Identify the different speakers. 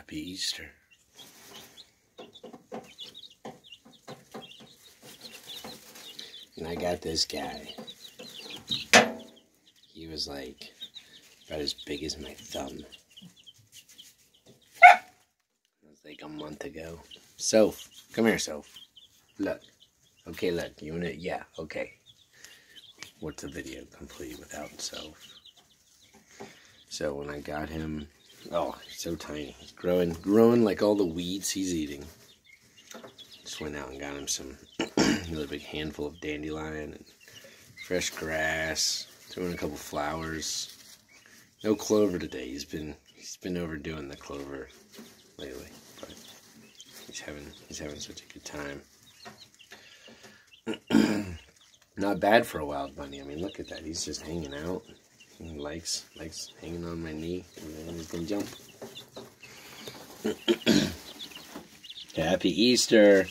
Speaker 1: Happy Easter. And I got this guy. He was like about as big as my thumb. It was like a month ago. Soph, come here, Soph. Look. Okay, look. You wanna? Yeah. Okay. What's a video complete without Soph? So when I got him, oh, he's so tiny. He's growing like all the weeds he's eating. Just went out and got him some really big handful of dandelion and fresh grass. Threw in a couple flowers. No clover today. He's been overdoing the clover lately, but he's having such a good time. Not bad for a wild bunny. I mean, look at that. He's just hanging out. He likes hanging on my knee, and then he's gonna jump. Happy Easter.